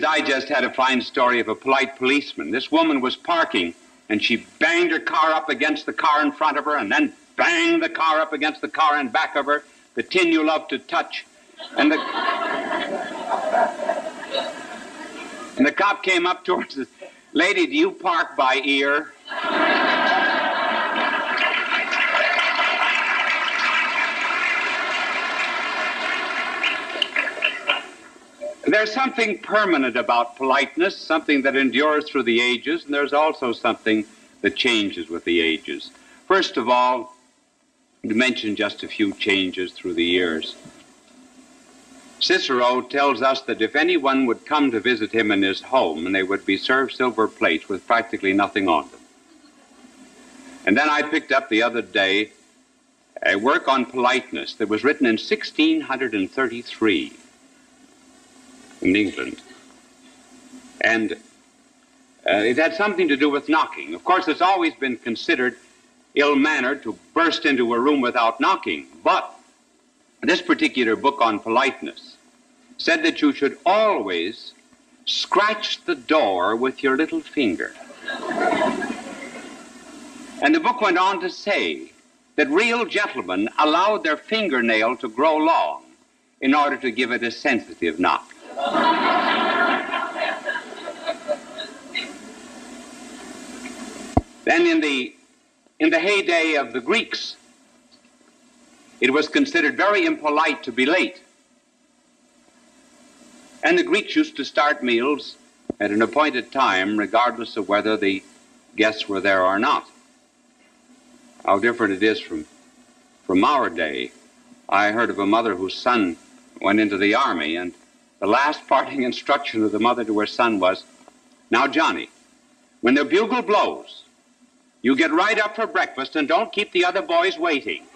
Reader's Digest had a fine story of a polite policeman. This woman was parking, and she banged her car up against the car in front of her, and then banged the car up against the car in back of her, the tin you love to touch. And the cop came up to her and says, "Lady, do you park by ear?" There's something permanent about politeness, something that endures through the ages, and there's also something that changes with the ages. First of all, to mention just a few changes through the years. Cicero tells us that if anyone would come to visit him in his home, and they would be served silver plates with practically nothing on them. And then I picked up the other day a work on politeness that was written in 1633 in England. And it had something to do with knocking. Of course, it's always been considered ill-mannered to burst into a room without knocking, but this particular book on politeness said that you should always scratch the door with your little finger. And the book went on to say that real gentlemen allowed their fingernail to grow long in order to give it a sensitive knock. Then in the heyday of the Greeks, it was considered very impolite to be late. And the Greeks used to start meals at an appointed time, regardless of whether the guests were there or not. How different it is from our day. I heard of a mother whose son went into the army, and the last parting instruction of the mother to her son was, "Now, Johnny, when the bugle blows, you get right up for breakfast and don't keep the other boys waiting."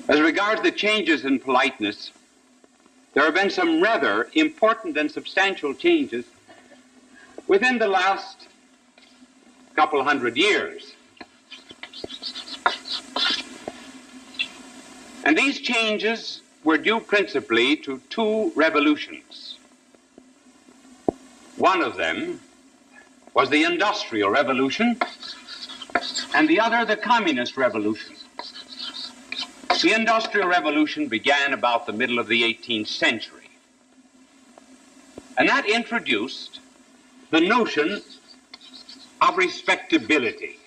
As regards the changes in politeness, there have been some rather important and substantial changes within the last couple hundred years. And these changes were due principally to two revolutions. One of them was the Industrial Revolution, and the other the Communist Revolution. The Industrial Revolution began about the middle of the 18th century, and that introduced the notion of respectability.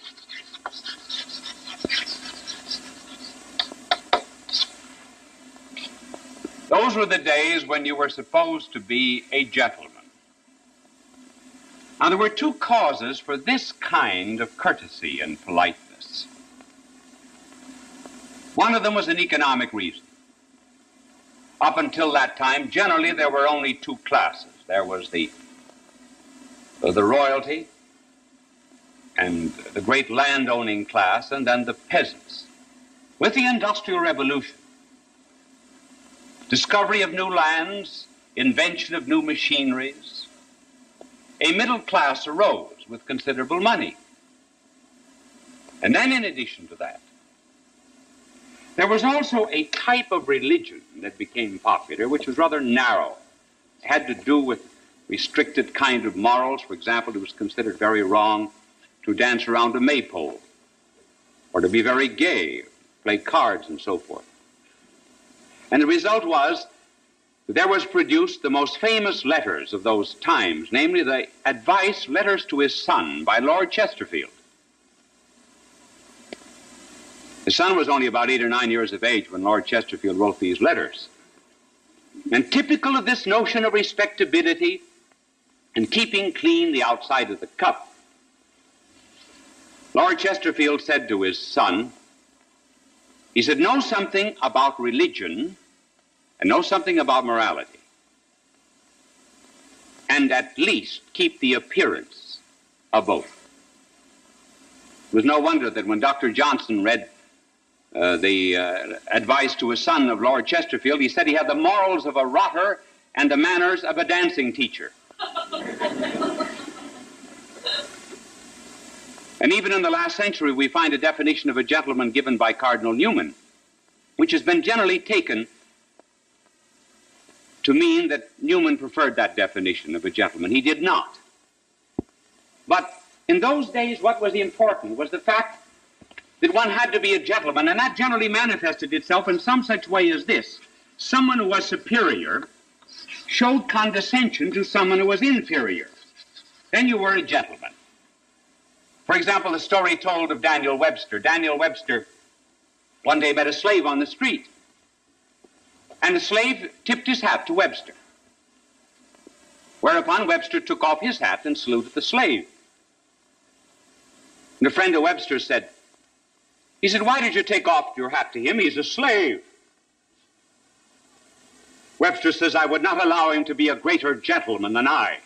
Those were the days when you were supposed to be a gentleman. Now, there were two causes for this kind of courtesy and politeness. One of them was an economic reason. Up until that time, generally, there were only two classes. There was the royalty and the great landowning class, and then the peasants. With the Industrial Revolution, discovery of new lands, invention of new machineries, a middle class arose with considerable money. And then in addition to that, there was also a type of religion that became popular, which was rather narrow. It had to do with restricted kind of morals. For example, it was considered very wrong to dance around a maypole, or to be very gay, play cards and so forth. And the result was that there was produced the most famous letters of those times, namely the advice letters to his son by Lord Chesterfield. His son was only about 8 or 9 years of age when Lord Chesterfield wrote these letters. And typical of this notion of respectability and keeping clean the outside of the cup, Lord Chesterfield said to his son, he said, "Know something about religion and know something about morality, and at least keep the appearance of both." It was no wonder that when Dr. Johnson read the advice to his son of Lord Chesterfield, he said he had the morals of a rotter and the manners of a dancing teacher. And even in the last century, we find a definition of a gentleman given by Cardinal Newman, which has been generally taken to mean that Newman preferred that definition of a gentleman. He did not. But in those days, what was important was the fact that one had to be a gentleman, and that generally manifested itself in some such way as this. Someone who was superior showed condescension to someone who was inferior. Then you were a gentleman. For example, the story told of Daniel Webster. Daniel Webster one day met a slave on the street, and the slave tipped his hat to Webster, whereupon Webster took off his hat and saluted the slave. And a friend of Webster said, "Why did you take off your hat to him? He's a slave." Webster says, "I would not allow him to be a greater gentleman than I."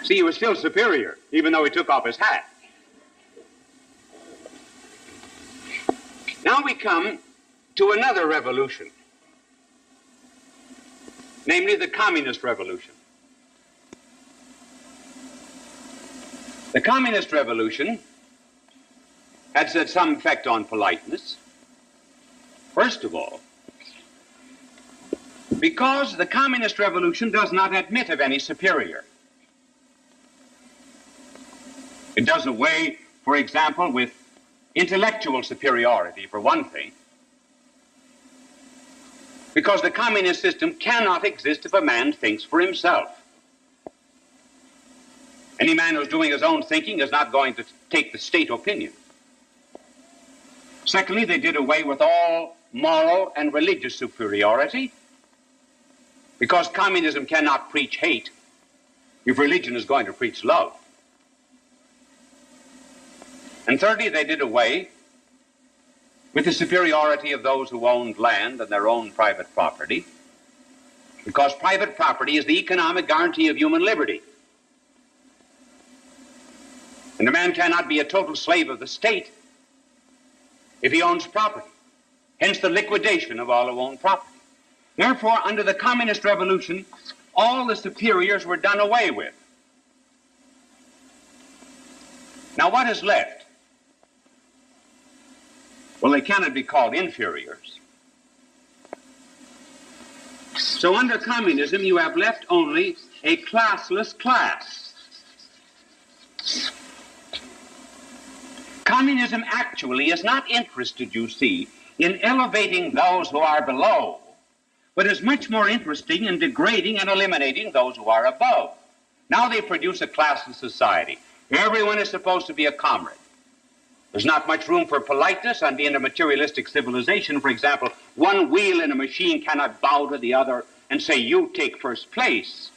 See, he was still superior, even though he took off his hat. Now we come to another revolution, namely the Communist Revolution. The Communist Revolution had had some effect on politeness. First of all, because the Communist Revolution does not admit of any superior. It does away, for example, with intellectual superiority, for one thing, because the communist system cannot exist if a man thinks for himself. Any man who's doing his own thinking is not going to take the state opinion. Secondly, they did away with all moral and religious superiority, because communism cannot preach hate if religion is going to preach love. And thirdly, they did away with the superiority of those who owned land and their own private property, because private property is the economic guarantee of human liberty. And a man cannot be a total slave of the state if he owns property, hence the liquidation of all who own property. Therefore, under the Communist Revolution, all the superiors were done away with. Now, what is left? Well, they cannot be called inferiors. So under communism, you have left only a classless class. Communism actually is not interested, you see, in elevating those who are below, but is much more interested in degrading and eliminating those who are above. Now they produce a classless society. Everyone is supposed to be a comrade. There's not much room for politeness in a materialistic civilization. For example, one wheel in a machine cannot bow to the other and say, "You take first place."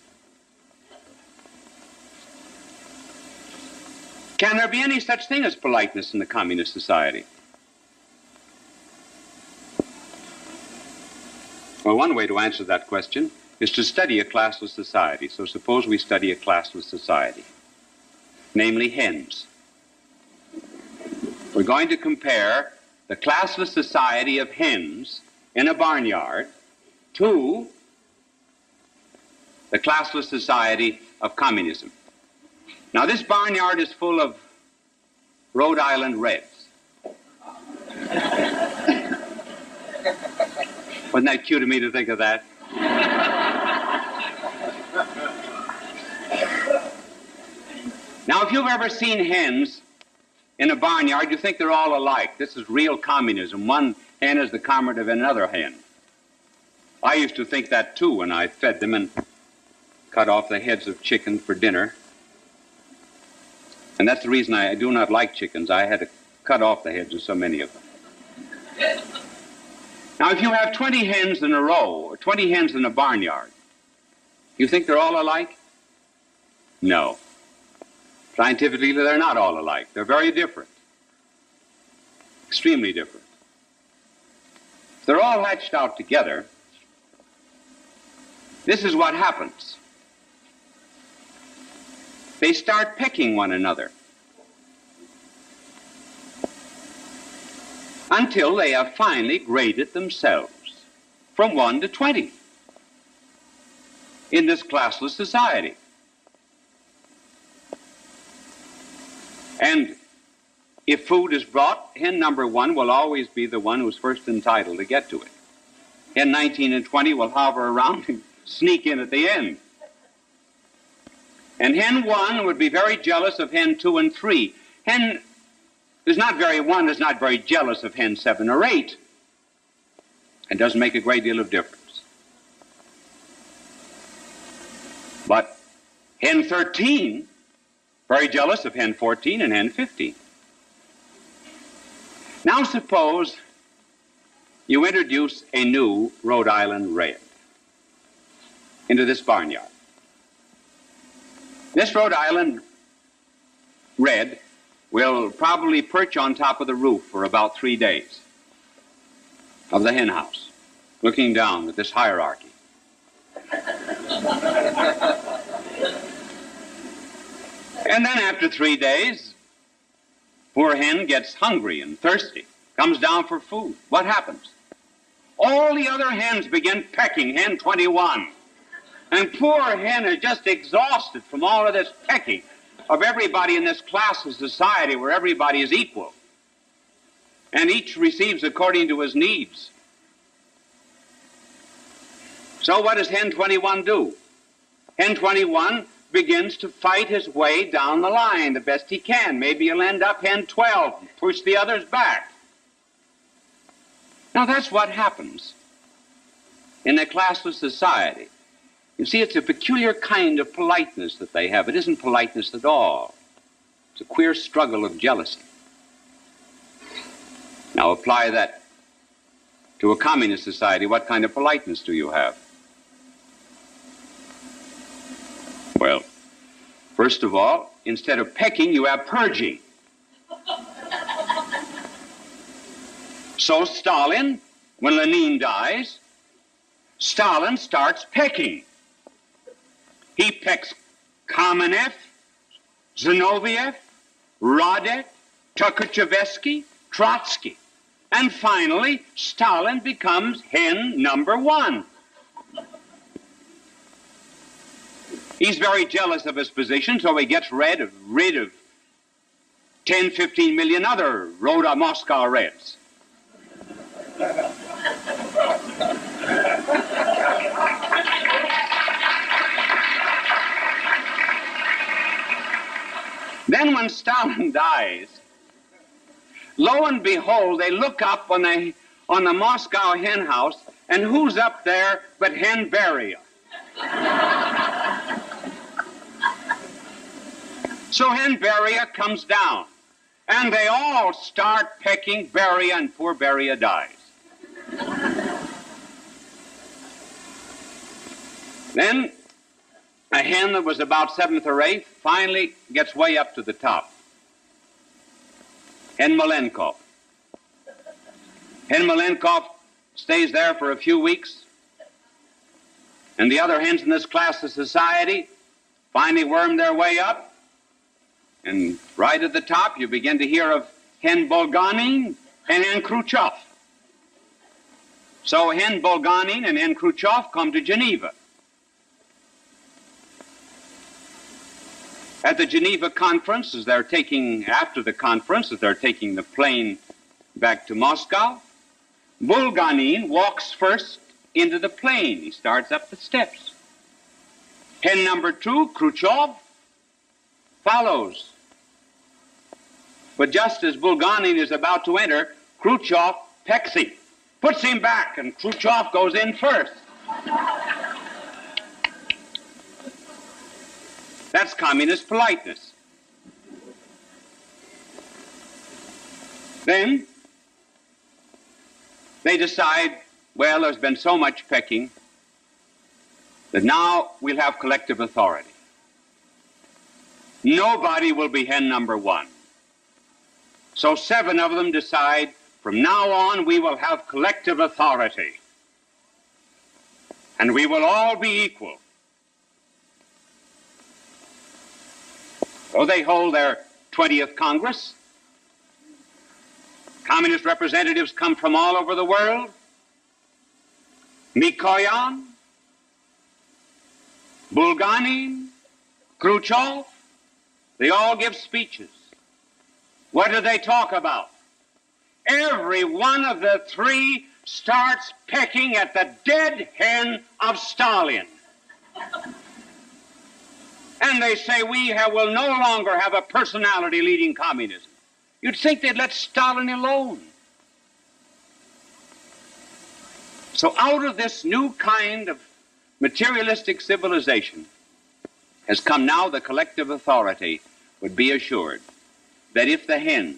Can there be any such thing as politeness in the communist society? Well, one way to answer that question is to study a classless society. So suppose we study a classless society, namely hens. We're going to compare the classless society of hens in a barnyard to the classless society of communism. Now, this barnyard is full of Rhode Island Reds. Wasn't that cute of me to think of that? Now, if you've ever seen hens in a barnyard, you think they're all alike. This is real communism. One hen is the comrade of another hen. I used to think that too when I fed them and cut off the heads of chicken for dinner. And that's the reason I do not like chickens. I had to cut off the heads of so many of them. Now, if you have 20 hens in a row, or 20 hens in a barnyard, you think they're all alike? No. Scientifically, they're not all alike. They're very different. Extremely different. If they're all hatched out together, this is what happens. They start pecking one another until they have finally graded themselves from 1 to 20 in this classless society. And if food is brought, hen number 1 will always be the one who's first entitled to get to it. Hen 19 and 20 will hover around and sneak in at the end. And hen 1 would be very jealous of hen 2 and 3. Hen is not very jealous of hen 7 or 8. It doesn't make a great deal of difference. But hen 13, very jealous of hen 14 and hen 15. Now suppose you introduce a new Rhode Island red into this barnyard. This Rhode Island red will probably perch on top of the roof for about 3 days of the hen house, looking down at this hierarchy. And then after 3 days, poor hen gets hungry and thirsty, comes down for food. What happens? All the other hens begin pecking hen 21. And poor hen is just exhausted from all of this pecking of everybody in this class of society where everybody is equal. And each receives according to his needs. So what does hen 21 do? Hen 21 begins to fight his way down the line the best he can. Maybe he'll end up hen 12 and push the others back. Now that's what happens in a classless society. You see, it's a peculiar kind of politeness that they have. It isn't politeness at all. It's a queer struggle of jealousy. Now apply that to a communist society. What kind of politeness do you have? Well, first of all, instead of pecking, you have purging. So Stalin, when Lenin dies, Stalin starts pecking. He pecks Kamenev, Zinoviev, Radek, Tukhachevsky, Trotsky. And finally, Stalin becomes hen number 1. He's very jealous of his position, so he gets rid of 10, 15 million other Moscow Reds. Then when Stalin dies, lo and behold, they look up on the Moscow hen house, and who's up there but hen Beria? So hen Beria comes down, and they all start pecking Beria, and poor Beria dies. Then a hen that was about 7th or 8th finally gets way up to the top. Hen Malenkov. Hen Malenkov stays there for a few weeks, and the other hens in this class of society finally worm their way up, and right at the top you begin to hear of hen Bulganin and hen Khrushchev. So hen Bulganin and hen Khrushchev come to Geneva. At the Geneva conference, after the conference, as they're taking the plane back to Moscow, Bulganin walks first into the plane. He starts up the steps. Hen number 2, Khrushchev, follows. But just as Bulganin is about to enter, Khrushchev pecks him, puts him back, and Khrushchev goes in first. That's communist politeness. Then they decide, well, there's been so much pecking that now we'll have collective authority. Nobody will be hen number 1. So 7 of them decide, from now on we will have collective authority, and we will all be equal. So they hold their 20th Congress. Communist representatives come from all over the world. Mikoyan, Bulganin, Khrushchev, they all give speeches. What do they talk about? Every one of the three starts pecking at the dead hen of Stalin. And they say will no longer have a personality leading communism. You'd think they'd let Stalin alone. So out of this new kind of materialistic civilization has come now the collective authority would be assured that if the hens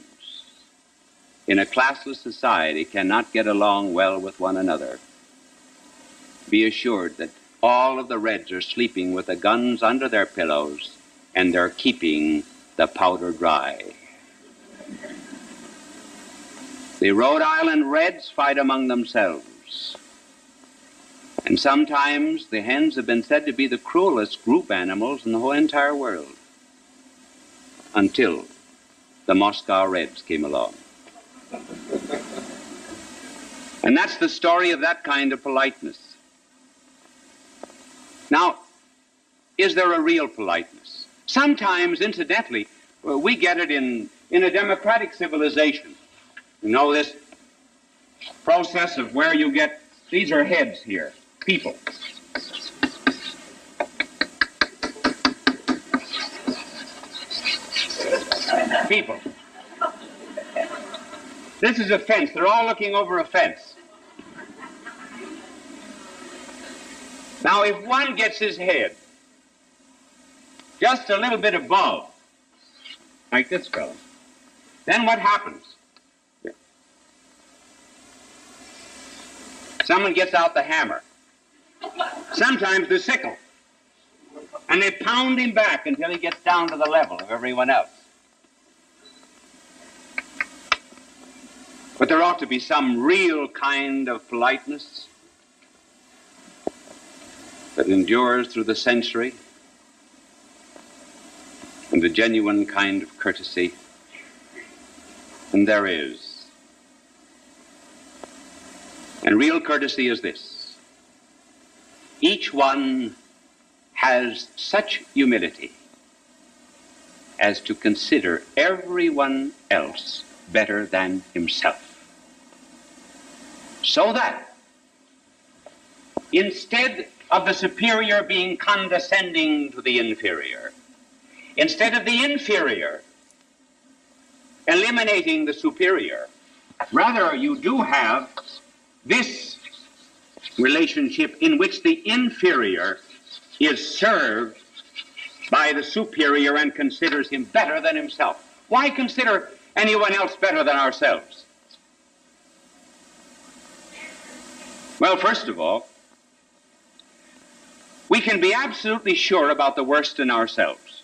in a classless society cannot get along well with one another, be assured that all of the reds are sleeping with the guns under their pillows and they're keeping the powder dry. The Rhode Island Reds fight among themselves. And sometimes the hens have been said to be the cruelest group animals in the whole entire world. Until the Moscow Reds came along. And that's the story of that kind of politeness. Now, is there a real politeness? Sometimes, incidentally, we get it in a democratic civilization. You know this process of where you get, these are heads here, people. People. This is a fence. They're all looking over a fence. Now, if one gets his head just a little bit above, like this fellow, then what happens? Someone gets out the hammer, sometimes the sickle, and they pound him back until he gets down to the level of everyone else. But there ought to be some real kind of politeness that endures through the century, and a genuine kind of courtesy, and there is. And real courtesy is this: each one has such humility as to consider everyone else better than himself, so that instead of the superior being condescending to the inferior, instead of the inferior eliminating the superior, rather you do have this relationship in which the inferior is served by the superior and considers him better than himself. Why consider anyone else better than ourselves? Well, first of all, we can be absolutely sure about the worst in ourselves.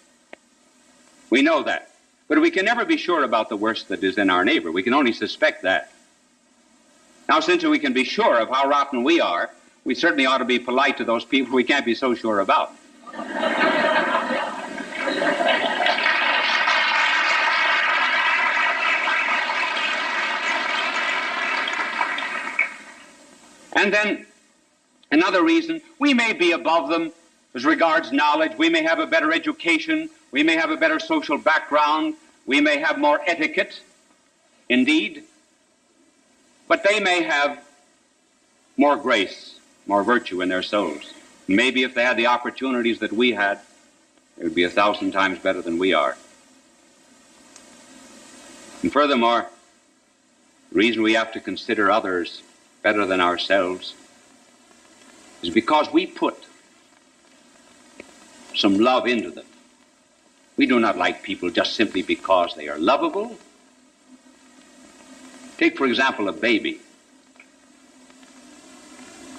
We know that. But we can never be sure about the worst that is in our neighbor. We can only suspect that. Now, since we can be sure of how rotten we are, we certainly ought to be polite to those people we can't be so sure about. And then, another reason, we may be above them as regards knowledge. We may have a better education. We may have a better social background. We may have more etiquette, indeed. But they may have more grace, more virtue in their souls. Maybe if they had the opportunities that we had, it would be 1,000 times better than we are. And furthermore, the reason we have to consider others better than ourselves is because we put some love into them. We do not like people just simply because they are lovable. Take, for example, a baby.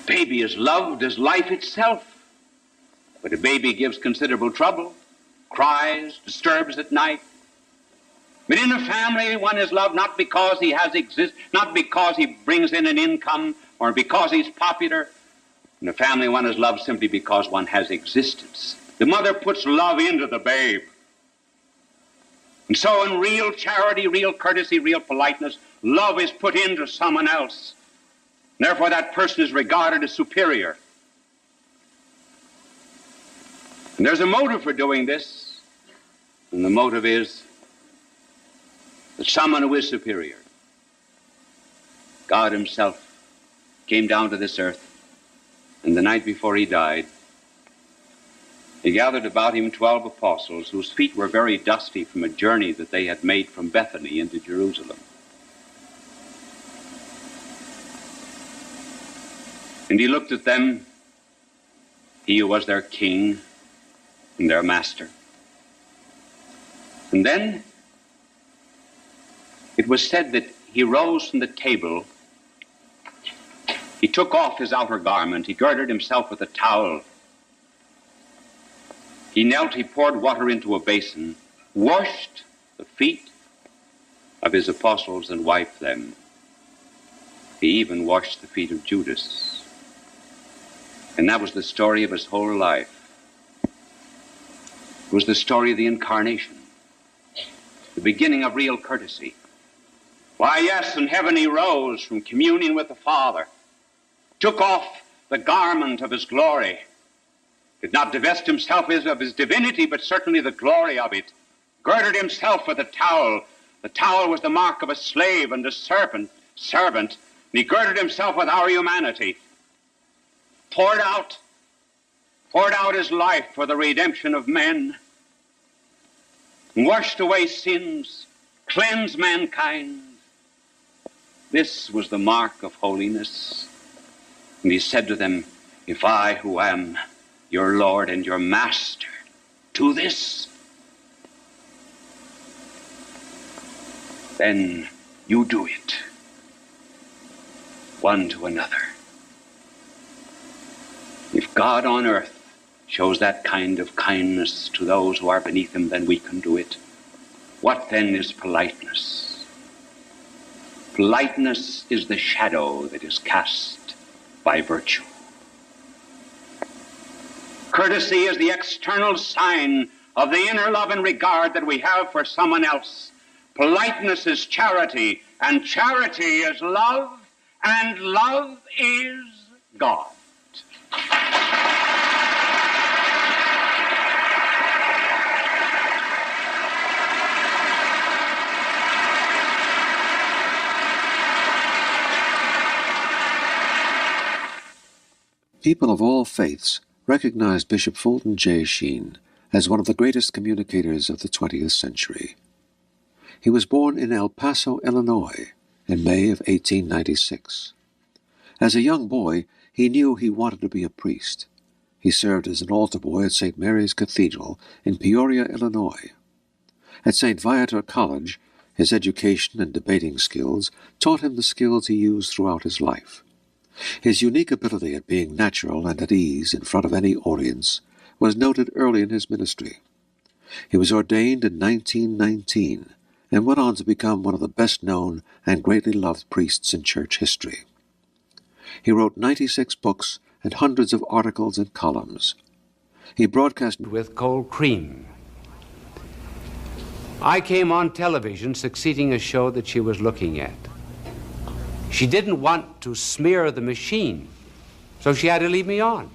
Baby is loved as life itself. But a baby gives considerable trouble, cries, disturbs at night. But in a family, one is loved not because he not because he brings in an income or because he's popular. In a family, one is loved simply because one has existence. The mother puts love into the babe. And so in real charity, real courtesy, real politeness, love is put into someone else. Therefore, that person is regarded as superior. And there's a motive for doing this, and the motive is that someone who is superior, God himself, came down to this earth, and the night before he died, he gathered about him 12 apostles whose feet were very dusty from a journey that they had made from Bethany into Jerusalem. And he looked at them, he who was their king and their master. And then it was said that he rose from the table, he took off his outer garment, he girded himself with a towel, he knelt, he poured water into a basin, washed the feet of his apostles and wiped them. He even washed the feet of Judas. And that was the story of his whole life. It was the story of the incarnation, the beginning of real courtesy. Why, yes, in heaven he rose from communion with the Father, took off the garment of his glory, did not divest himself of his divinity, but certainly the glory of it, girded himself with a towel. The towel was the mark of a slave and a servant, and he girded himself with our humanity, poured out his life for the redemption of men, and washed away sins, cleansed mankind. This was the mark of holiness. And he said to them, if I, who am your Lord and your Master, do this, then you do it, one to another. If God on earth shows that kind of kindness to those who are beneath him, then we can do it. What then is politeness? Politeness is the shadow that is cast by virtue. Courtesy is the external sign of the inner love and regard that we have for someone else. Politeness is charity, and charity is love, and love is God. People of all faiths recognized Bishop Fulton J. Sheen as one of the greatest communicators of the 20th century. He was born in El Paso, Illinois, in May of 1896. As a young boy, he knew he wanted to be a priest. He served as an altar boy at St. Mary's Cathedral in Peoria, Illinois. At St. Viator College, his education and debating skills taught him the skills he used throughout his life. His unique ability at being natural and at ease in front of any audience was noted early in his ministry. He was ordained in 1919 and went on to become one of the best-known and greatly loved priests in church history. He wrote 96 books and hundreds of articles and columns. He broadcast with cold cream. I came on television succeeding a show that she was looking at. She didn't want to smear the machine, so she had to leave me on.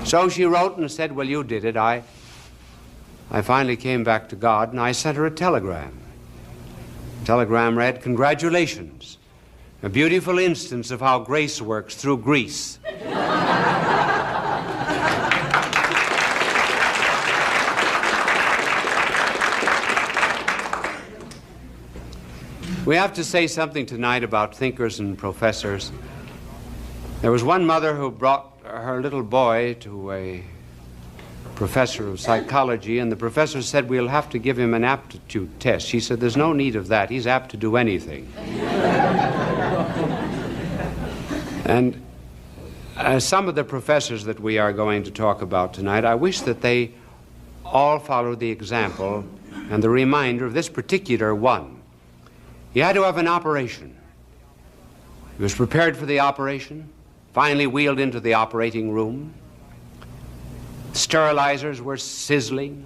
So she wrote and said, well, you did it. I finally came back to God, and I sent her a telegram. The telegram read, congratulations, a beautiful instance of how grace works through grease. We have to say something tonight about thinkers and professors. There was one mother who brought her little boy to a professor of psychology, and the professor said, we'll have to give him an aptitude test. She said, there's no need of that. He's apt to do anything. And some of the professors that we are going to talk about tonight, I wish that they all followed the example and the reminder of this particular one. He had to have an operation. He was prepared for the operation, finally wheeled into the operating room. Sterilizers were sizzling,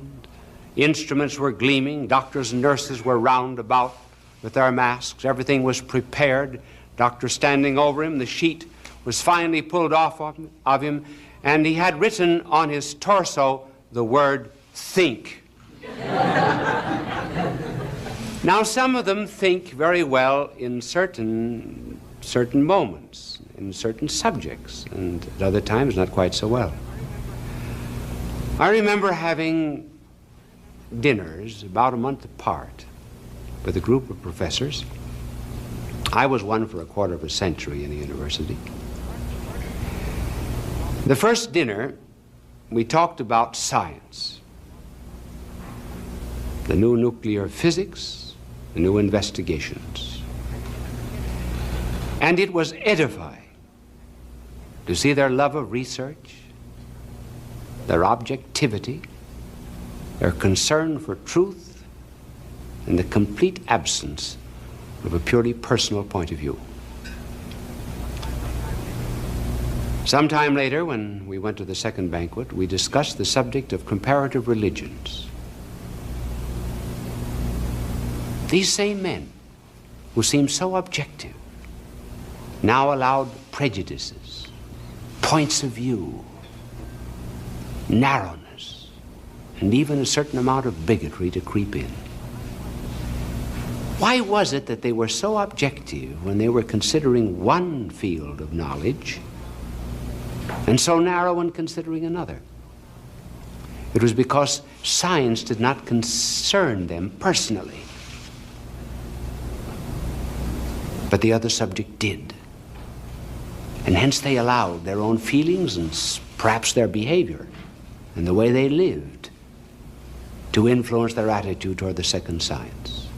instruments were gleaming, doctors and nurses were round about with their masks. Everything was prepared. Doctor standing over him, the sheet was finally pulled off of him, and he had written on his torso the word, think. Now, some of them think very well in certain moments, in certain subjects, and at other times not quite so well. I remember having dinners about a month apart with a group of professors. I was one for a quarter of a century in the university. The first dinner, we talked about science, the new nuclear physics, the new investigations. And it was edifying to see their love of research, their objectivity, their concern for truth, and the complete absence of a purely personal point of view. Sometime later, when we went to the second banquet, we discussed the subject of comparative religions. These same men, who seemed so objective, now allowed prejudices, points of view, narrowness, and even a certain amount of bigotry to creep in. Why was it that they were so objective when they were considering one field of knowledge and so narrow in considering another? It was because science did not concern them personally, but the other subject did. And hence they allowed their own feelings and perhaps their behavior and the way they lived to influence their attitude toward the second science.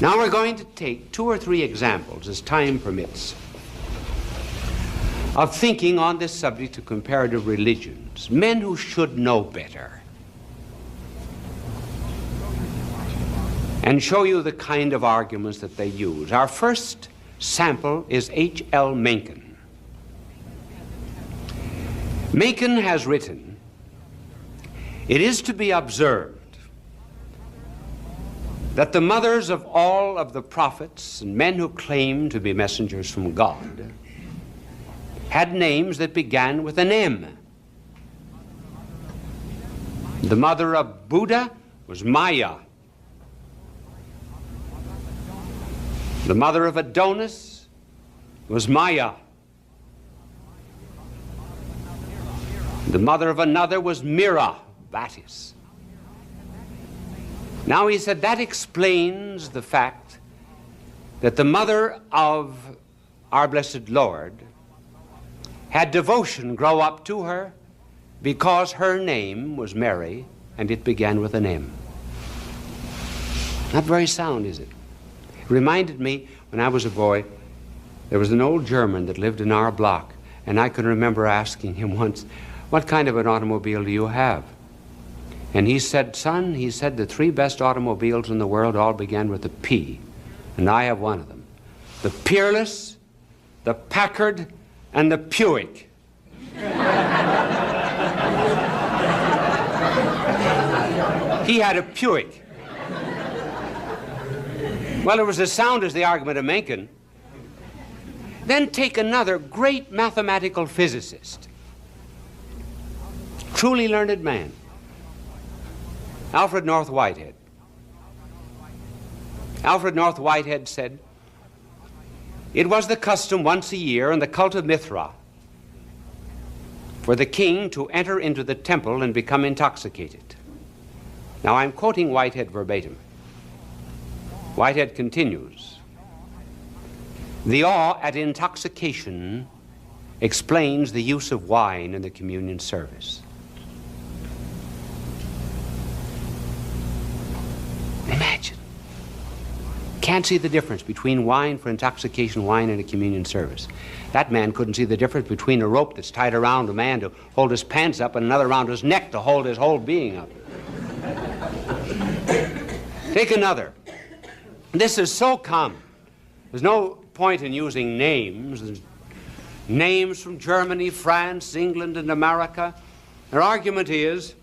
Now we're going to take 2 or 3 examples, as time permits, of thinking on this subject of comparative religions, men who should know better, and show you the kind of arguments that they use. Our first sample is H.L. Mencken. Mencken has written, "It is to be observed that the mothers of all of the prophets and men who claimed to be messengers from God had names that began with an M. The mother of Buddha was Maya. The mother of Adonis was Maya. The mother of another was Mira, Batis. Now he said that explains the fact that the mother of our blessed Lord had devotion grow up to her because her name was Mary and it began with an M. Not very sound, is it? It reminded me when I was a boy, there was an old German that lived in our block, and I can remember asking him once, "What kind of an automobile do you have?" And he said, "Son," he said, "the 3 best automobiles in the world all began with a P, and I have one of them. The Peerless, the Packard, and the Buick." He had a Buick. Well, it was as sound as the argument of Mencken. Then take another great mathematical physicist, truly learned man, Alfred North Whitehead. Alfred North Whitehead said, "It was the custom once a year in the cult of Mithra for the king to enter into the temple and become intoxicated." Now I'm quoting Whitehead verbatim. Whitehead continues, "The awe at intoxication explains the use of wine in the communion service." Imagine. Can't see the difference between wine for intoxication, wine in a communion service. That man couldn't see the difference between a rope that's tied around a man to hold his pants up and another around his neck to hold his whole being up. Take another. This is so common. There's no point in using names. There's names from Germany, France, England, and America. Their argument is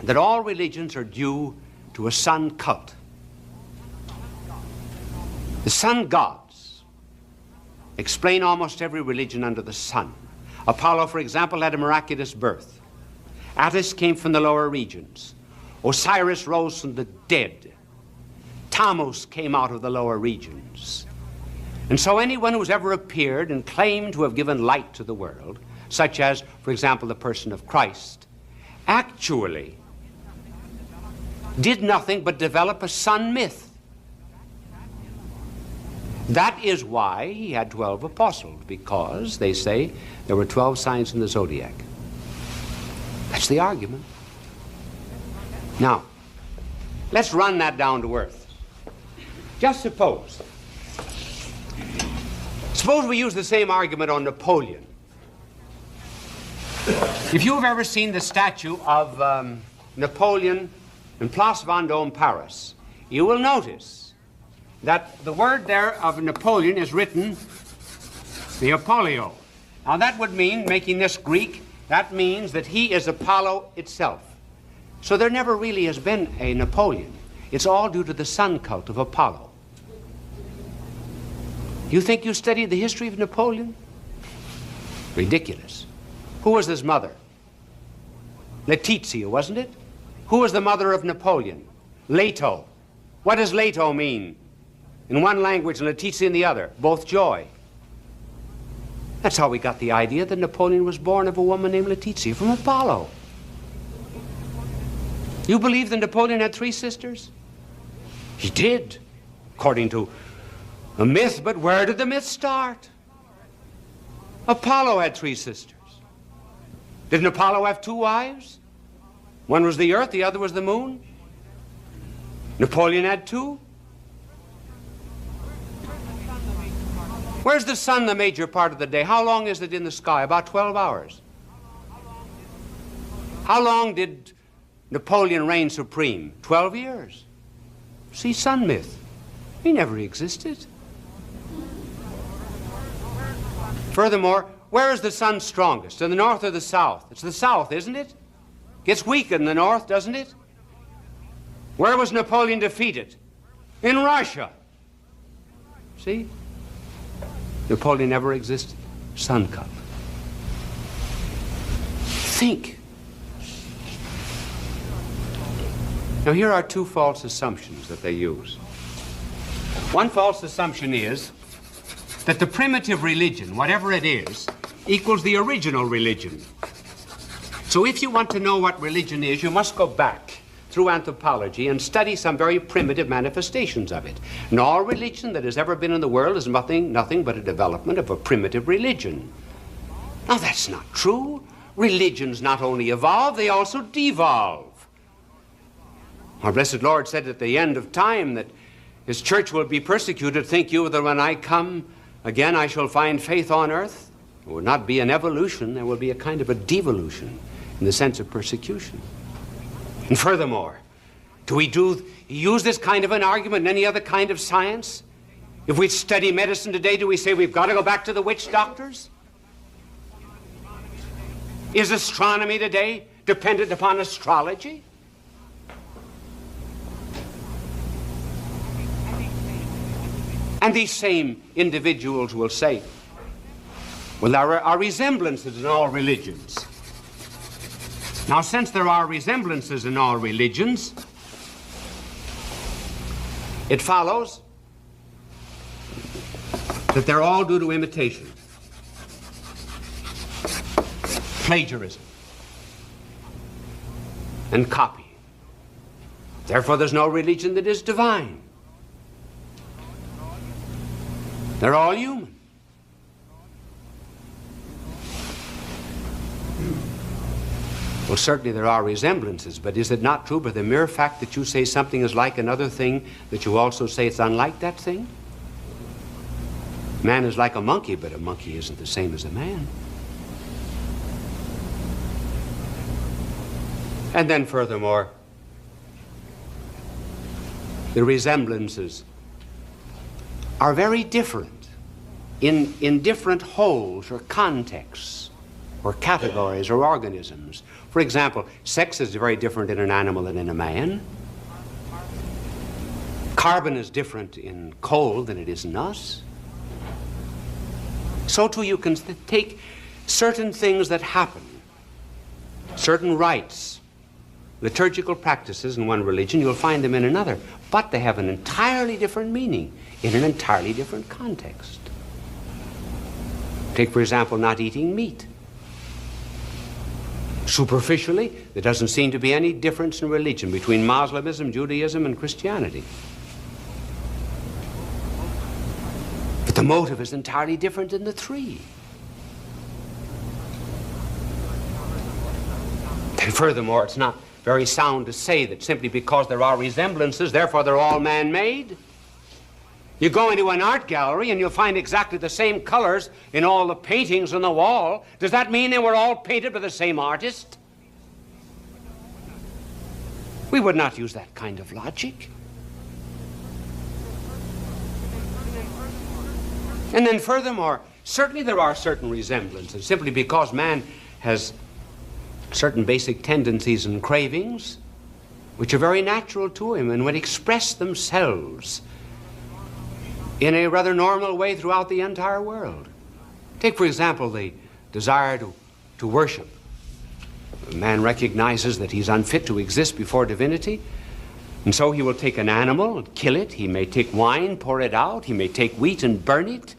that all religions are due to a sun cult. The sun gods explain almost every religion under the sun. Apollo, for example, had a miraculous birth. Attis came from the lower regions. Osiris rose from the dead. Tammuz came out of the lower regions. And so anyone who's ever appeared and claimed to have given light to the world, such as, for example, the person of Christ, actually did nothing but develop a sun myth. That is why he had 12 apostles, because, they say, there were 12 signs in the zodiac. That's the argument. Now, let's run that down to earth. Just suppose we use the same argument on Napoleon. If you've ever seen the statue of Napoleon in Place Vendôme, Paris, you will notice that the word there of Napoleon is written the Apollio. Now that would mean, making this Greek, that means that he is Apollo itself. So there never really has been a Napoleon. It's all due to the sun cult of Apollo. You think you studied the history of Napoleon? Ridiculous. Who was his mother? Letizia, wasn't it? Who was the mother of Napoleon? Leto. What does Leto mean? In one language and Letizia in the other. Both joy. That's how we got the idea that Napoleon was born of a woman named Letizia from Apollo. You believe that Napoleon had 3 sisters? He did, according to a myth, but where did the myth start? Apollo had 3 sisters. Didn't Apollo have 2 wives? One was the earth, the other was the moon. Napoleon had 2. Where's the sun the major part of the day? How long is it in the sky? About 12 hours. How long did Napoleon reign supreme? 12 years. See, sun myth. He never existed. Furthermore, where is the sun strongest? In the north or the south? It's the south, isn't it? Gets weaker in the north, doesn't it? Where was Napoleon defeated? In Russia. See? Napoleon never existed. Sun cult. Think. Now here are 2 false assumptions that they use. One false assumption is that the primitive religion, whatever it is, equals the original religion. So if you want to know what religion is, you must go back through anthropology and study some very primitive manifestations of it. And all religion that has ever been in the world is nothing but a development of a primitive religion. Now that's not true. Religions not only evolve, they also devolve. Our blessed Lord said at the end of time that his church will be persecuted. Think you that when I come again I shall find faith on earth? It will not be an evolution, there will be a kind of a devolution in the sense of persecution. And furthermore, do we use this kind of an argument in any other kind of science? If we study medicine today, do we say we've got to go back to the witch doctors? Is astronomy today dependent upon astrology? And these same individuals will say, well, there are resemblances in all religions. Now, since there are resemblances in all religions, it follows that they're all due to imitation, plagiarism, and copy. Therefore, there's no religion that is divine. They're all human. Well, certainly there are resemblances, but is it not true by the mere fact that you say something is like another thing that you also say it's unlike that thing? Man is like a monkey, but a monkey isn't the same as a man. And then furthermore, the resemblances are very different in different wholes or contexts or categories or organisms. For example, sex is very different in an animal than in a man. Carbon is different in coal than it is in us. So too you can take certain things that happen, certain rites, liturgical practices in one religion, you'll find them in another, but they have an entirely different meaning in an entirely different context. Take, for example, not eating meat. Superficially, there doesn't seem to be any difference in religion between Moslemism, Judaism, and Christianity. But the motive is entirely different in the three. And furthermore, it's not very sound to say that simply because there are resemblances, therefore they're all man-made. You go into an art gallery and you'll find exactly the same colors in all the paintings on the wall. Does that mean they were all painted by the same artist? We would not use that kind of logic. And then furthermore, certainly there are certain resemblances, simply because man has certain basic tendencies and cravings which are very natural to him and would express themselves in a rather normal way throughout the entire world. Take, for example, the desire to worship. A man recognizes that he's unfit to exist before divinity, and so he will take an animal and kill it. He may take wine, pour it out. He may take wheat and burn it.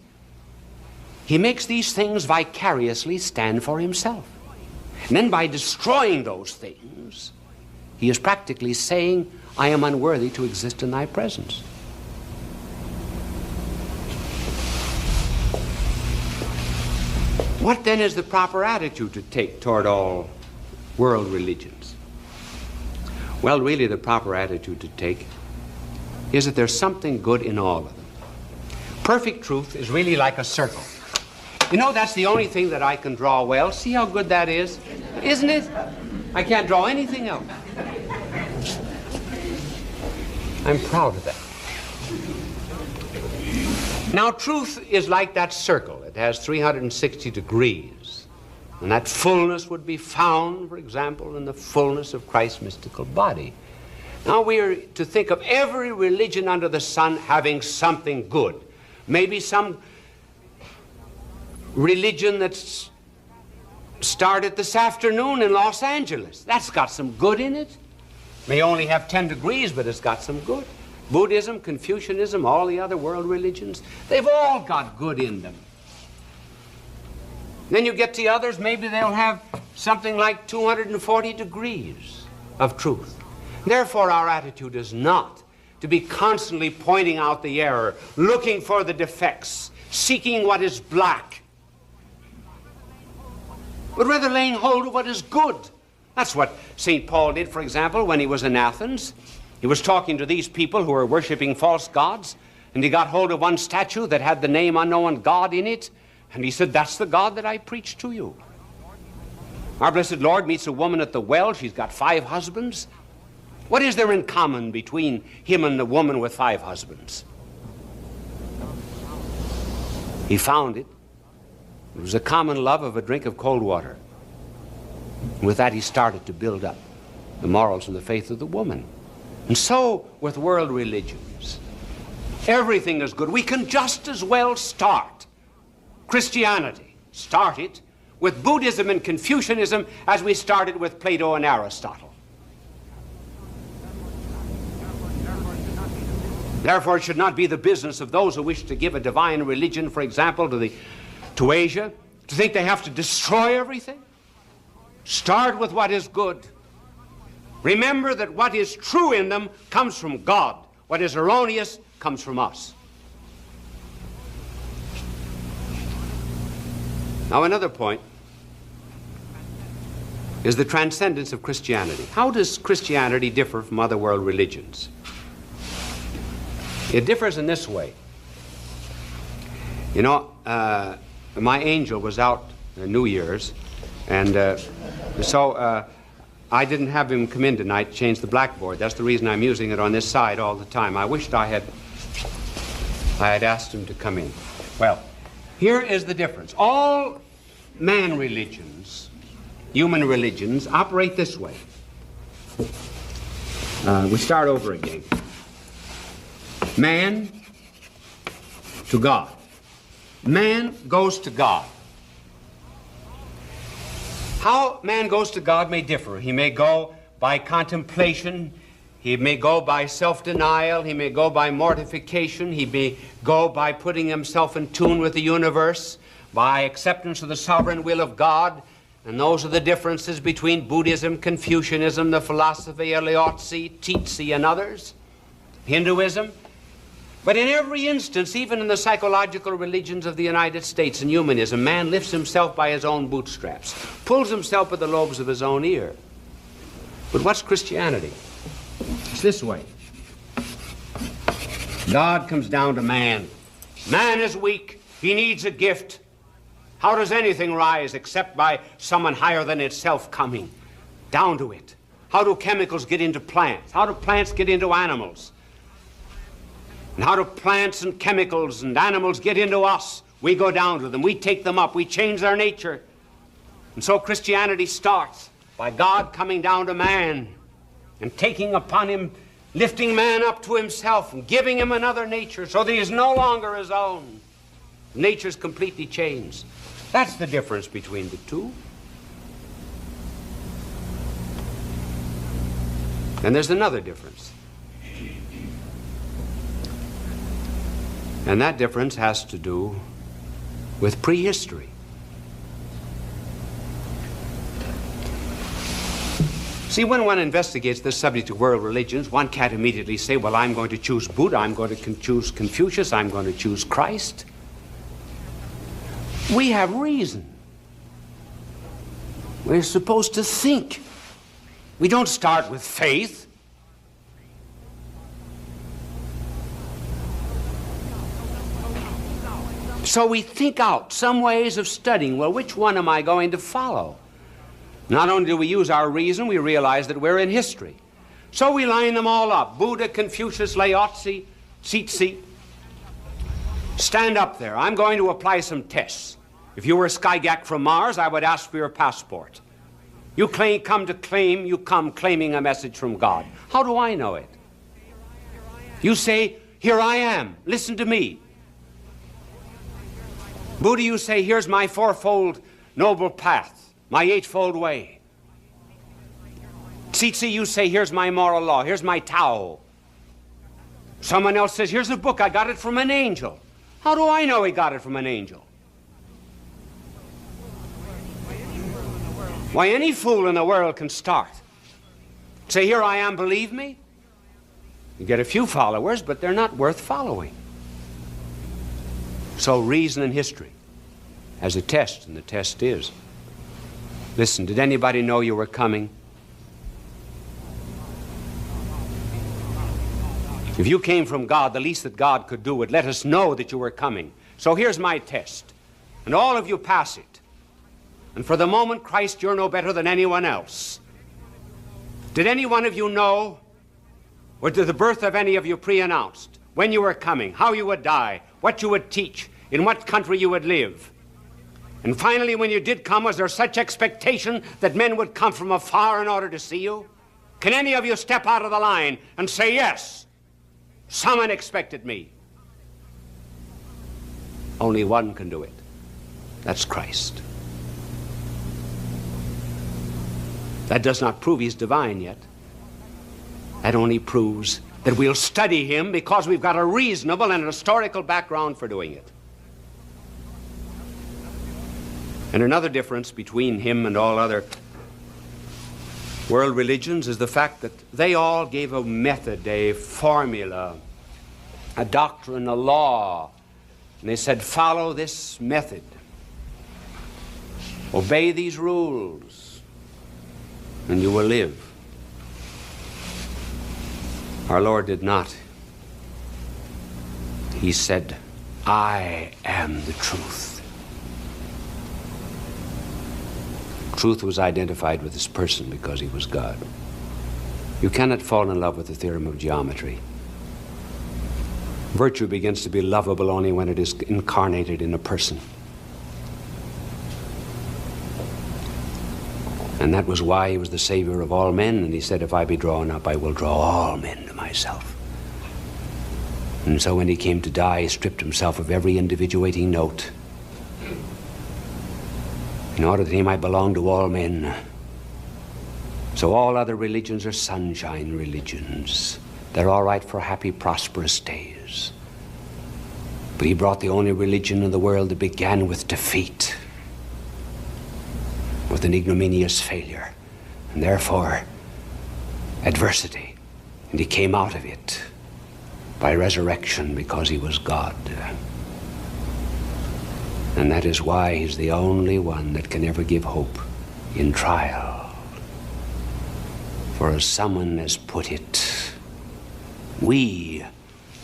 He makes these things vicariously stand for himself. And then by destroying those things, he is practically saying, I am unworthy to exist in thy presence. What then is the proper attitude to take toward all world religions? Well, really the proper attitude to take is that there's something good in all of them. Perfect truth is really like a circle. You know, that's the only thing that I can draw well. See how good that is? Isn't it? I can't draw anything else. I'm proud of that. Now, truth is like that circle. It has 360 degrees. And that fullness would be found, for example, in the fullness of Christ's mystical body. Now, we are to think of every religion under the sun having something good. Maybe some religion that's started this afternoon in Los Angeles. That's got some good in it. May only have 10 degrees, but it's got some good. Buddhism, Confucianism, all the other world religions, they've all got good in them. Then you get to others, maybe they'll have something like 240 degrees of truth. Therefore, our attitude is not to be constantly pointing out the error, looking for the defects, seeking what is black, but rather laying hold of what is good. That's what St. Paul did, for example, when he was in Athens. He was talking to these people who were worshiping false gods, and he got hold of one statue that had the name unknown God in it, and he said, that's the God that I preached to you. Our blessed Lord meets a woman at the well. She's got 5 husbands. What is there in common between him and the woman with 5 husbands? He found it. It was a common love of a drink of cold water. And with that, he started to build up the morals and the faith of the woman. And so, with world religions, everything is good. We can just as well start Christianity, start it with Buddhism and Confucianism as we started with Plato and Aristotle. Therefore, it should not be the business of those who wish to give a divine religion, for example, to Asia, to think they have to destroy everything. Start with what is good. Remember that what is true in them comes from God. What is erroneous comes from us. Now, another point is the transcendence of Christianity. How does Christianity differ from other world religions? It differs in this way. You know, my angel was out New Year's, and so I didn't have him come in tonight to change the blackboard. That's the reason I'm using it on this side all the time. I wished I had asked him to come in. Well, here is the difference. All man religions, human religions, operate this way. We start over again. Man to God. Man goes to God. How man goes to God may differ. He may go by contemplation, he may go by self-denial, he may go by mortification, he may go by putting himself in tune with the universe, by acceptance of the sovereign will of God. And those are the differences between Buddhism, Confucianism, the philosophy of Lao-tzu, Tzu, and others, Hinduism. But in every instance, even in the psychological religions of the United States and humanism, man lifts himself by his own bootstraps, pulls himself with the lobes of his own ear. But what's Christianity? It's this way. God comes down to man. Man is weak. He needs a gift. How does anything rise except by someone higher than itself coming down to it? How do chemicals get into plants? How do plants get into animals? And how do plants and chemicals and animals get into us? We go down to them. We take them up. We change their nature. And so Christianity starts by God coming down to man and taking upon him, lifting man up to himself and giving him another nature so that he is no longer his own. Nature's completely changed. That's the difference between the two. And there's another difference. And that difference has to do with prehistory. See, when one investigates this subject of world religions, one can't immediately say, well, I'm going to choose Buddha, I'm going to choose Confucius, I'm going to choose Christ. We have reason. We're supposed to think. We don't start with faith. So we think out some ways of studying. Well, which one am I going to follow? Not only do we use our reason, we realize that we're in history. So we line them all up. Buddha, Confucius, Lao-tzu, Tzu. Stand up there. I'm going to apply some tests. If you were a skygack from Mars, I would ask for your passport. You come claiming a message from God. How do I know it? You say, here I am. Listen to me. Buddha, you say, here's my fourfold noble path, my eightfold way. Tzu, you say, here's my moral law, here's my Tao. Someone else says, here's a book, I got it from an angel. How do I know he got it from an angel? Why, any fool in the world can start. Say, here I am, believe me. You get a few followers, but they're not worth following. So reason and history as a test, and the test is, listen, did anybody know you were coming? If you came from God, the least that God could do would let us know that you were coming. So here's my test, and all of you pass it. And for the moment, Christ, you're no better than anyone else. Did any one of you know, or did the birth of any of you pre-announced, when you were coming, how you would die, what you would teach, in what country you would live? And finally, when you did come, was there such expectation that men would come from afar in order to see you? Can any of you step out of the line and say, yes, someone expected me? Only one can do it. That's Christ. That does not prove he's divine yet. That only proves that we'll study him because we've got a reasonable and historical background for doing it. And another difference between him and all other world religions is the fact that they all gave a method, a formula, a doctrine, a law. And they said, follow this method. Obey these rules, and you will live. Our Lord did not. He said, I am the truth. Truth was identified with his person because he was God. You cannot fall in love with the theorem of geometry. Virtue begins to be lovable only when it is incarnated in a person. And that was why he was the Savior of all men, and he said, if I be drawn up, I will draw all men to myself. And so when he came to die, he stripped himself of every individuating note in order that he might belong to all men. So all other religions are sunshine religions. They're all right for happy, prosperous days. But he brought the only religion in the world that began with defeat, with an ignominious failure, and therefore adversity. And he came out of it by resurrection because he was God. And that is why he's the only one that can ever give hope in trial. For as someone has put it, we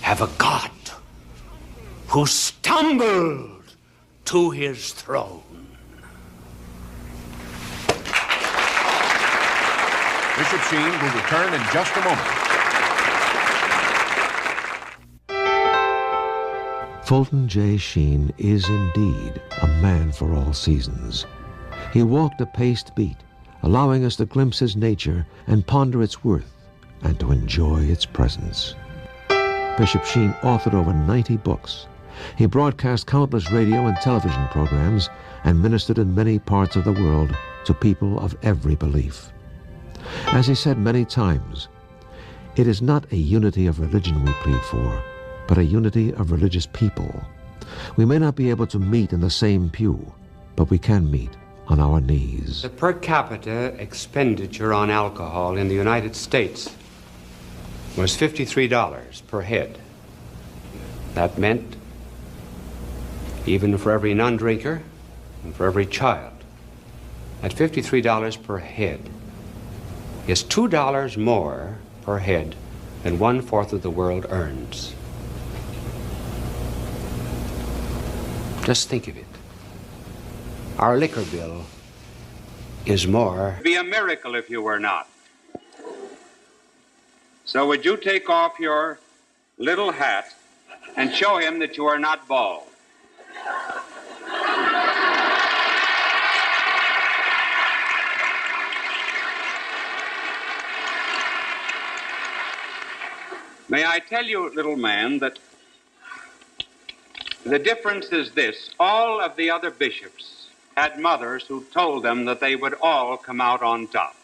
have a God who stumbled to his throne. Bishop Sheen will return in just a moment. Fulton J. Sheen is indeed a man for all seasons. He walked a paced beat, allowing us to glimpse his nature and ponder its worth and to enjoy its presence. Bishop Sheen authored over 90 books. He broadcast countless radio and television programs and ministered in many parts of the world to people of every belief. As he said many times, it is not a unity of religion we plead for, but a unity of religious people. We may not be able to meet in the same pew, but we can meet on our knees. The per capita expenditure on alcohol in the United States was $53 per head. That meant, even for every non-drinker and for every child, at $53 per head is $2 more per head than 1/4 of the world earns. Just think of it. Our liquor bill is more. It'd be a miracle if you were not. So would you take off your little hat and show him that you are not bald? May I tell you, little man, that the difference is this. All of the other bishops had mothers who told them that they would all come out on top.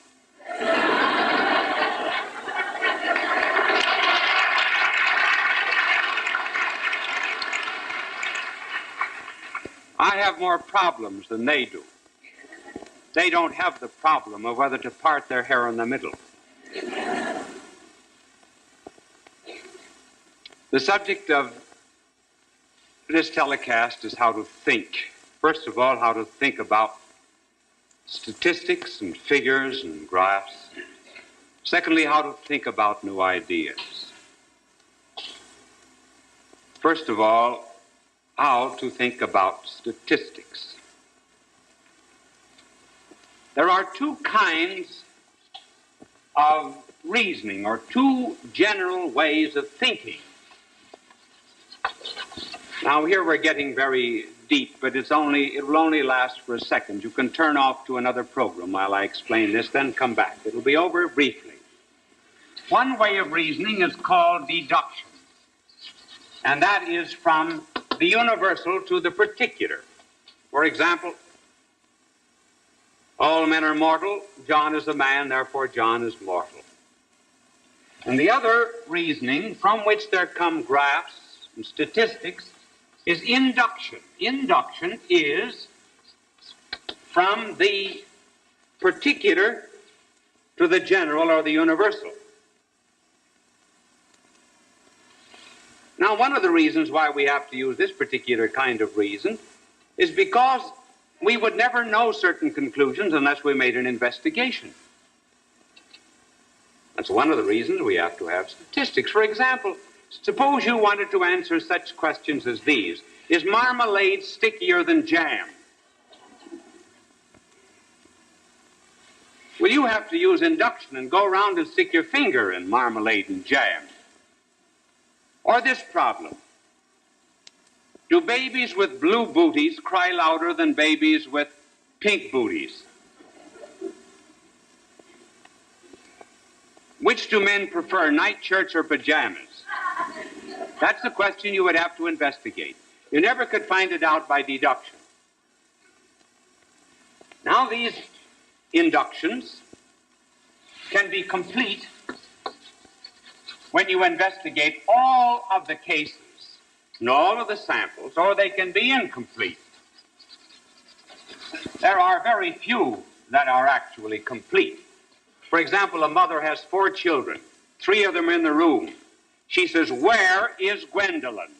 I have more problems than they do. They don't have the problem of whether to part their hair in the middle. The subject of this telecast is how to think. First of all, how to think about statistics and figures and graphs. Secondly, how to think about new ideas. First of all, how to think about statistics. There are two kinds of reasoning, or two general ways of thinking. Now, here we're getting very deep, but it will only last for a second. You can turn off to another program while I explain this, then come back. It'll be over briefly. One way of reasoning is called deduction, and that is from the universal to the particular. For example, all men are mortal, John is a man, therefore John is mortal. And the other reasoning, from which there come graphs and statistics, is induction. Induction is from the particular to the general or the universal. Now, one of the reasons why we have to use this particular kind of reason is because we would never know certain conclusions unless we made an investigation. That's one of the reasons we have to have statistics. For example, suppose you wanted to answer such questions as these. Is marmalade stickier than jam? Well, you have to use induction and go around and stick your finger in marmalade and jam. Or this problem. Do babies with blue booties cry louder than babies with pink booties? Which do men prefer, night shirts or pajamas? That's the question you would have to investigate. You never could find it out by deduction. Now, these inductions can be complete when you investigate all of the cases and all of the samples, or they can be incomplete. There are very few that are actually complete. For example, a mother has 4 children, 3 of them in the room. She says, "Where is Gwendolyn?"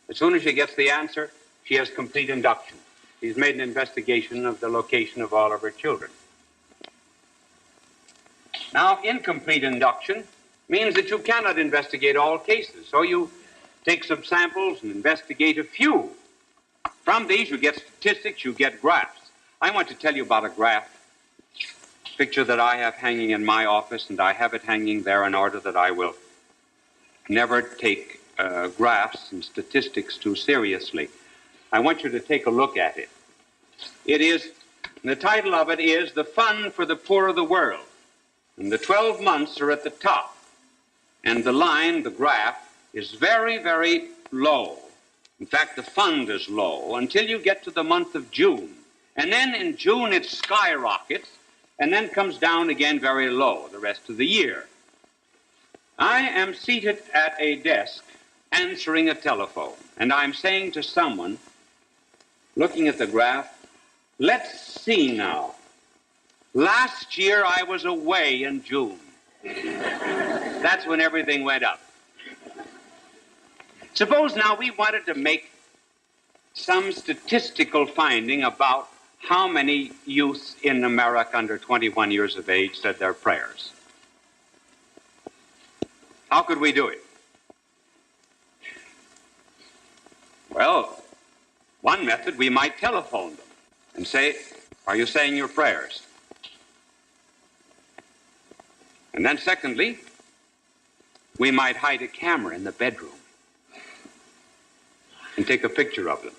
As soon as she gets the answer, she has complete induction. She's made an investigation of the location of all of her children. Now, incomplete induction means that you cannot investigate all cases. So you take some samples and investigate a few. From these, you get statistics, you get graphs. I want to tell you about a graph picture that I have hanging in my office, and I have it hanging there in order that I will never take graphs and statistics too seriously. I want you to take a look at it. The title of it is "The Fund for the Poor of the World." And the 12 months are at the top. And the line, the graph, is very, very low. In fact, the fund is low until you get to the month of June. And then in June it skyrockets and then comes down again very low the rest of the year. I am seated at a desk answering a telephone, and I'm saying to someone, looking at the graph, "Let's see now. Last year I was away in June." That's when everything went up. Suppose now we wanted to make some statistical finding about how many youths in America under 21 years of age said their prayers. How could we do it? Well, one method, we might telephone them and say, "Are you saying your prayers?" And then secondly, we might hide a camera in the bedroom and take a picture of them.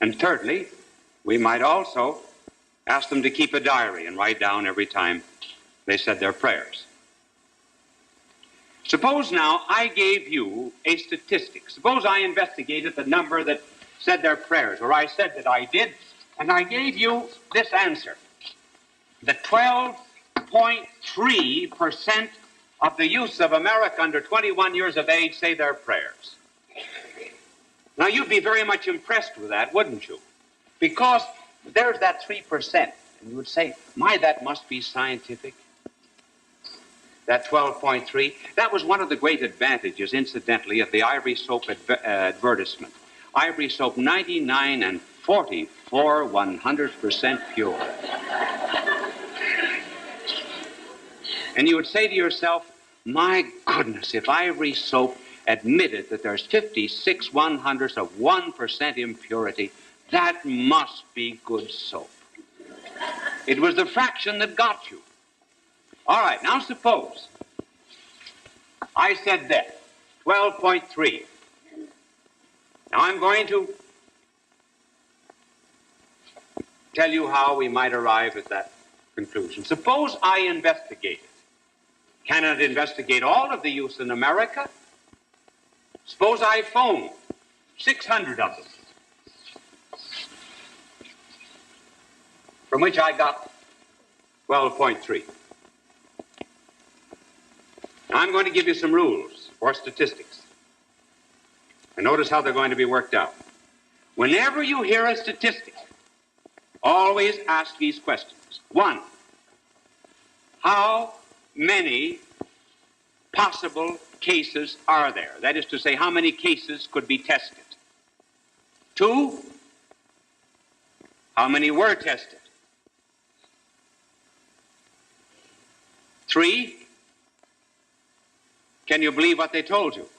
And thirdly, we might also ask them to keep a diary and write down every time they said their prayers. Suppose now I gave you a statistic. Suppose I investigated the number that said their prayers, or I said that I did, and I gave you this answer. The 12.3% of the youths of America under 21 years of age say their prayers. Now, you'd be very much impressed with that, wouldn't you? Because there's that 3%. And you would say, "My, that must be scientific." That 12.3, that was one of the great advantages, incidentally, of the Ivory Soap advertisement. Ivory Soap 99 and 44, 100% pure. And you would say to yourself, "My goodness, if Ivory Soap admitted that there's 56 100ths of 1% impurity, that must be good soap." It was the fraction that got you. All right, now suppose I said that, 12.3. Now I'm going to tell you how we might arrive at that conclusion. Suppose I investigated. Cannot investigate all of the youths in America. Suppose I phoned 600 of them, from which I got 12.3. Now I'm going to give you some rules for statistics. And notice how they're going to be worked out. Whenever you hear a statistic, always ask these questions. 1, how many possible cases are there? That is to say, how many cases could be tested? 2, how many were tested? 3, can you believe what they told you?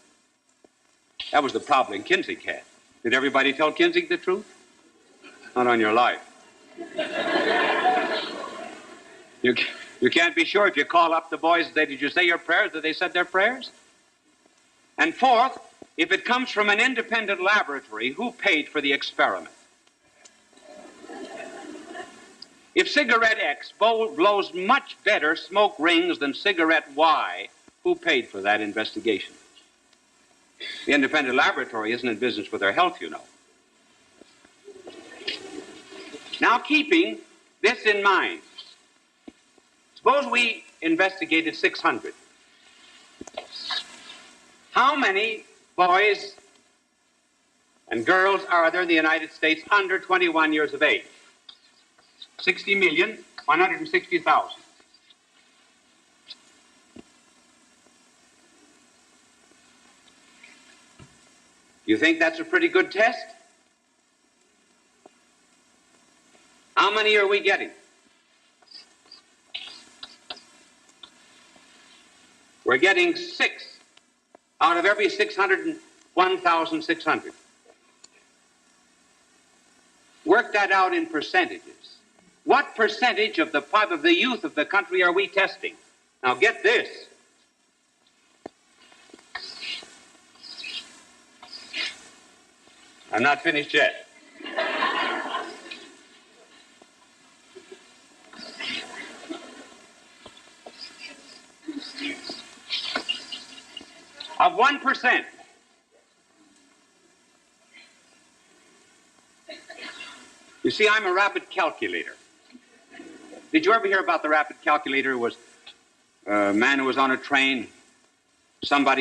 That was the problem Kinzig had. Did everybody tell Kinzig the truth? Not on your life. You can't be sure if you call up the boys and say, "Did you say your prayers?" That they said their prayers? And 4th, if it comes from an independent laboratory, who paid for the experiment? If cigarette X blows much better smoke rings than cigarette Y, who paid for that investigation? The independent laboratory isn't in business for their health, you know. Now, keeping this in mind, suppose we investigated 600. How many boys and girls are there in the United States under 21 years of age? 60,160,000. You think that's a pretty good test? How many are we getting? We're getting 6 out of every 601,600. Work that out in percentages. What percentage of the youth of the country are we testing? Now get this. I'm not finished yet. Of 1%. You see, I'm a rapid calculator. Did you ever hear about the rapid calculator? It was a man who was on a train, somebody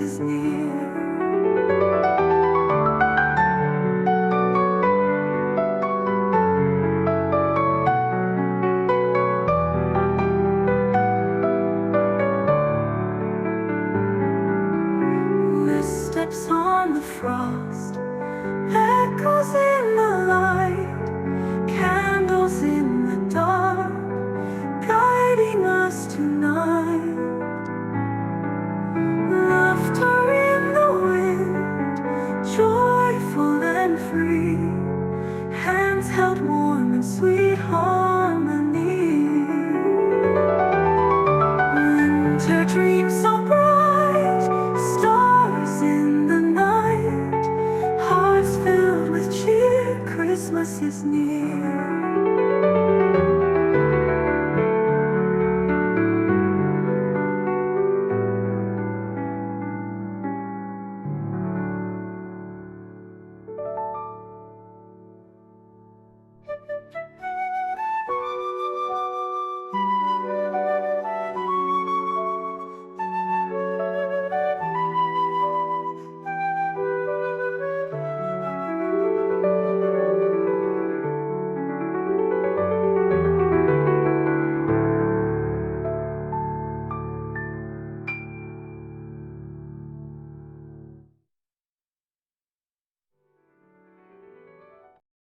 is near. Footsteps on the frost, echoes in the light, candles in the dark, guiding us to